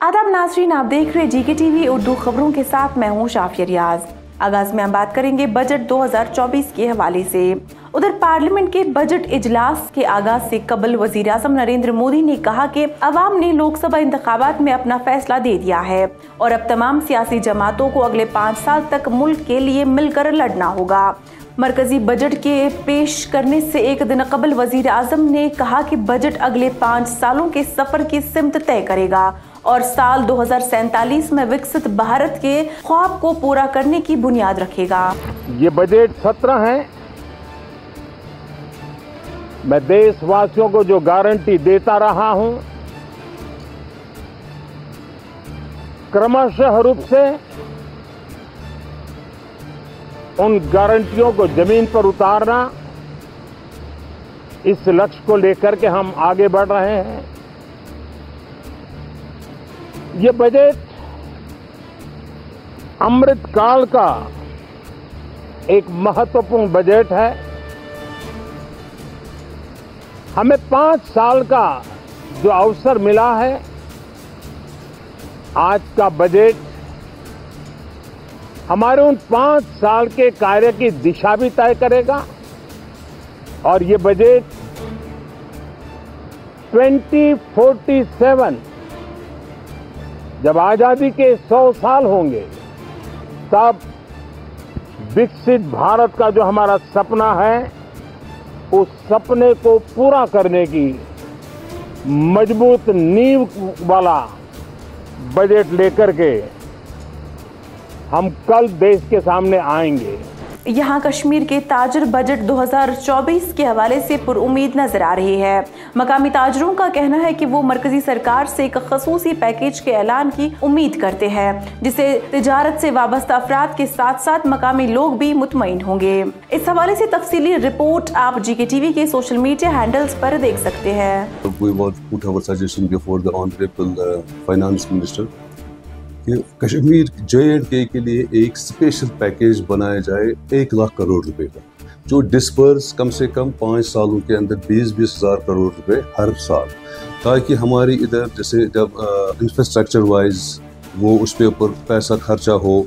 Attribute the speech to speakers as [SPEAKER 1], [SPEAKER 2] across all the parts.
[SPEAKER 1] आदाब नाज़रीन, आप देख रहे जीके टीवी उर्दू खबरों के साथ मैं हूं शाफिया रियाज। आगाज में हम बात करेंगे बजट 2024 के हवाले से। उधर पार्लियामेंट के बजट इजलास के आगाज से कबल वजीर आज़म नरेंद्र मोदी ने कहा कि अवाम ने लोकसभा इंतखाबात में अपना फैसला दे दिया है और अब तमाम सियासी जमातों को अगले 5 साल तक मुल्क के लिए मिलकर लड़ना होगा। मरकजी बजट के पेश करने से एक दिन कबल वजीर आज़म ने कहा कि बजट अगले 5 सालों के सफर की सिमत तय करेगा और साल 2047 में विकसित भारत के ख्वाब को पूरा करने की बुनियाद रखेगा।
[SPEAKER 2] ये बजट सत्र है। मैं देशवासियों को जो गारंटी देता रहा हूं, क्रमशः रूप से उन गारंटियों को जमीन पर उतारना, इस लक्ष्य को लेकर के हम आगे बढ़ रहे हैं। ये बजट अमृत काल का एक महत्वपूर्ण बजट है। हमें 5 साल का जो अवसर मिला है, आज का बजट हमारे उन 5 साल के कार्य की दिशा भी तय करेगा और ये बजट 2047 जब आजादी के 100 साल होंगे, तब विकसित भारत का जो हमारा सपना है, उस सपने को पूरा करने की मजबूत नींव वाला बजट लेकर के हम कल देश के सामने आएंगे।
[SPEAKER 1] यहाँ कश्मीर के ताजर बजट 2024 के हवाले से पुरुम्मीद नजर आ रही है। मकामी ताजरों का कहना है कि वो मरकजी सरकार से एक खसूसी पैकेज के ऐलान की उम्मीद करते हैं, जिससे तिजारत से वाबस्ता अफराद के साथ साथ मकामी लोग भी मुतमईन होंगे। इस हवाले से तफसीली रिपोर्ट आप जीके टीवी के सोशल मीडिया हैंडल्स पर देख सकते हैं।
[SPEAKER 3] We want to put our suggestion before the Honorable Finance Minister कि कश्मीर J&K के लिए एक स्पेशल पैकेज बनाया जाए 1 लाख करोड़ रुपए का, जो डिस्पर्स कम से कम 5 सालों के अंदर 20-20 हज़ार करोड़ रुपए हर साल, ताकि हमारी इधर जैसे जब इंफ्रास्ट्रक्चर वाइज वो उस पे ऊपर पैसा खर्चा हो,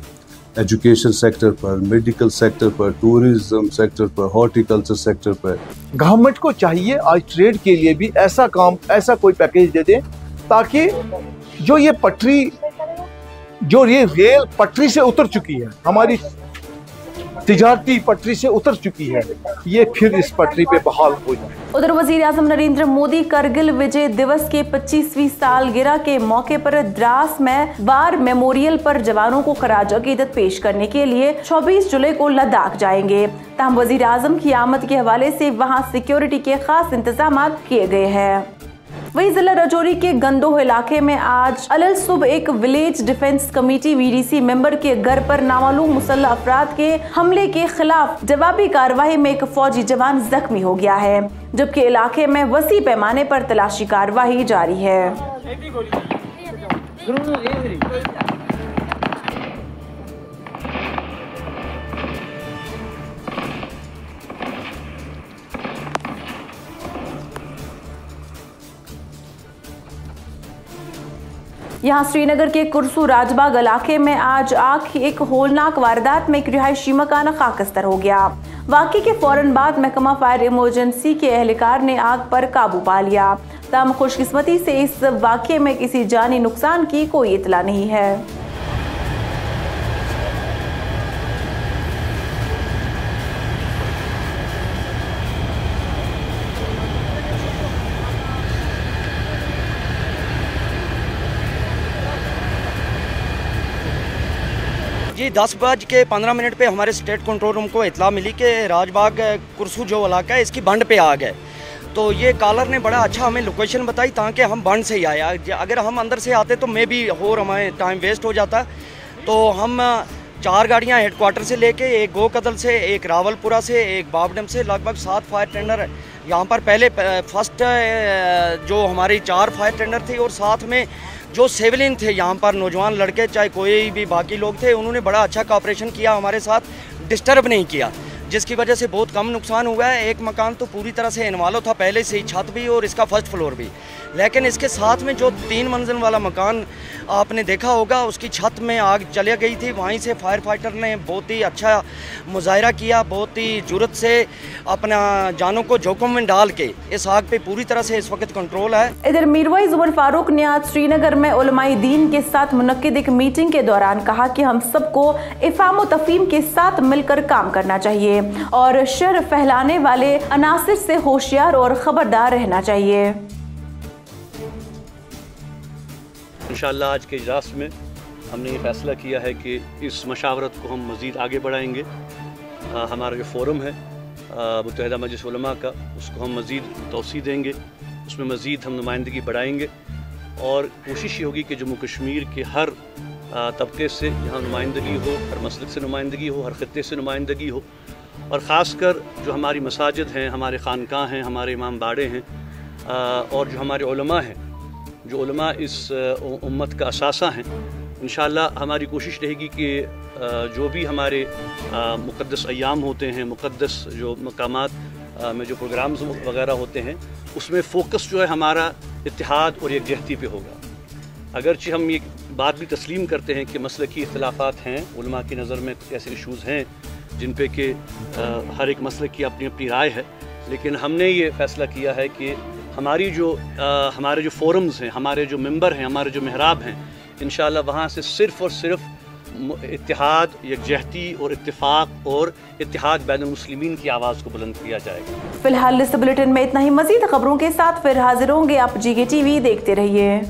[SPEAKER 3] एजुकेशन सेक्टर पर, मेडिकल सेक्टर पर, टूरिज्म सेक्टर पर, हॉर्टिकल्चर सेक्टर पर।
[SPEAKER 4] गवर्नमेंट को चाहिए आज ट्रेड के लिए भी ऐसा कोई पैकेज दे दे, ताकि जो ये रेल पटरी से उतर चुकी है, हमारी तिजारती पटरी से उतर चुकी है, ये फिर इस पटरी पे बहाल हो जाए।
[SPEAKER 1] उधर वजीर आज़म नरेंद्र मोदी करगिल विजय दिवस के 25वीं सालगिरह के मौके पर द्रास में वार मेमोरियल पर जवानों को खराज अकीदत पेश करने के लिए 24 जुलाई को लद्दाख जाएंगे। तमाम वजीर आज़म की आमद के हवाले से वहां सिक्योरिटी के खास इंतजाम किए गए हैं। वही जिला राजौरी के गंदोह इलाके में आज अलल सुबह एक village defence committee VDC member के घर पर नामालूम मुसल्लह अफराद के हमले के खिलाफ जवाबी कार्रवाई में एक फौजी जवान जख्मी हो गया है, जबकि इलाके में वसी पैमाने पर तलाशी कार्रवाई जारी है। यहाँ श्रीनगर के कुरसू राजबाग इलाके में आज आग की एक होलनाक वारदात में एक रिहायशी मकान खाकस्तर हो गया। वाक़े के फौरन बाद महकमा फायर इमरजेंसी के एहलकार ने आग पर काबू पा लिया। तमाम खुशकिस्मती से इस वाक़े में किसी जानी नुकसान की कोई इतला नहीं है।
[SPEAKER 5] जी 10:15 पे हमारे स्टेट कंट्रोल रूम को इतला मिली कि राजबाग कुरसू जो इलाका है, इसकी बंड पे आग है। तो ये कॉलर ने बड़ा अच्छा हमें लोकेशन बताई, ताकि हम बंड से ही आए। अगर हम अंदर से आते तो मे भी और हमारे टाइम वेस्ट हो जाता। तो हम 4 गाड़ियाँ हेडक्वार्टर से लेके, एक गोकदल से, एक रावलपुरा से, एक बाबडम से, लगभग 7 फायर टेंडर यहाँ पर पहले फर्स्ट जो हमारी 4 फायर टेंडर थे, और साथ में जो सिविलियन थे यहाँ पर, नौजवान लड़के, चाहे कोई भी बाकी लोग थे, उन्होंने बड़ा अच्छा कोऑपरेशन किया, हमारे साथ डिस्टर्ब नहीं किया। जिसकी वजह से बहुत कम नुकसान हुआ है। एक मकान तो पूरी तरह से इन्वॉल्व था पहले से ही, छत भी और इसका फर्स्ट फ्लोर भी, लेकिन इसके साथ में जो 3 मंजिल वाला मकान आपने देखा होगा उसकी छत में आग चली गई थी। वहीं से फायर फाइटर ने बहुत ही अच्छा मुजाहरा किया, बहुत ही जुर्रत से अपना जानों को जोखिम में डाल के इस आग पे पूरी तरह से इस वक्त कंट्रोल है।
[SPEAKER 1] इधर मीरवाइज उमर फारूक ने आज श्रीनगर में उलमाए दीन के साथ मुनक्किद एक मीटिंग के दौरान कहा कि हम सबको इफ़ाम व तफ़हीम के साथ मिलकर काम करना चाहिए और शर फैलाने वाले अनासिर से होशियार और खबरदार रहना चाहिए।
[SPEAKER 6] इंशाअल्लाह आज के इजलास में हमने ये फ़ैसला किया है कि इस मशावरत को हम मज़ीद आगे बढ़ाएंगे। हमारा जो फ़ोरम है मुत्तहिदा मजलिस उलमा का, उसको हम मज़ीद तौसी देंगे, उसमें मज़ीद हम नुमाइंदगी बढ़ाएंगे और कोशिश ये होगी कि जम्मू कश्मीर के हर तबके से यहाँ नुमाइंदगी हो, हर मसलक से नुमाइंदगी हो, हर ख़ित्ते से नुमाइंदगी हो और ख़ासकर जो हमारी मसाजिद हैं, हमारे खानकाह हैं, हमारे इमाम बाड़े हैं और जो हमारे उलमा हैं, जो उलमा इस उम्मत का असासा हैं, इंशाअल्लाह हमारी कोशिश रहेगी कि जो भी हमारे मुक़द्दस अय्याम होते हैं, मुक़द्दस जो मकामात में जो प्रोग्राम्स वगैरह होते हैं, उसमें फ़ोकस जो है हमारा इत्तिहाद और यकजहती पे होगा। अगरचे हम ये बात भी तस्लीम करते हैं कि मसलकी इख्तिलाफ़ात हैं, उलमा की नज़र में कुछ ऐसे इशूज़ हैं जिन पे कि हर एक मसलक की अपनी अपनी राय है, लेकिन हमने ये फ़ैसला किया है कि हमारे जो फ़ोरम्स हैं, हमारे जो मेंबर हैं, हमारे जो महराब हैं, इंशाअल्लाह वहाँ से सिर्फ़ और सिर्फ इत्तिहाद, यकजहती और इत्तिफाक और इत्तिहाद बैनुल मुस्लिमीन की आवाज़ को बुलंद किया जाएगा।
[SPEAKER 1] फिलहाल इस बुलेटिन में इतना ही। मज़ीद खबरों के साथ फिर हाजिर होंगे। आप GK TV देखते रहिए।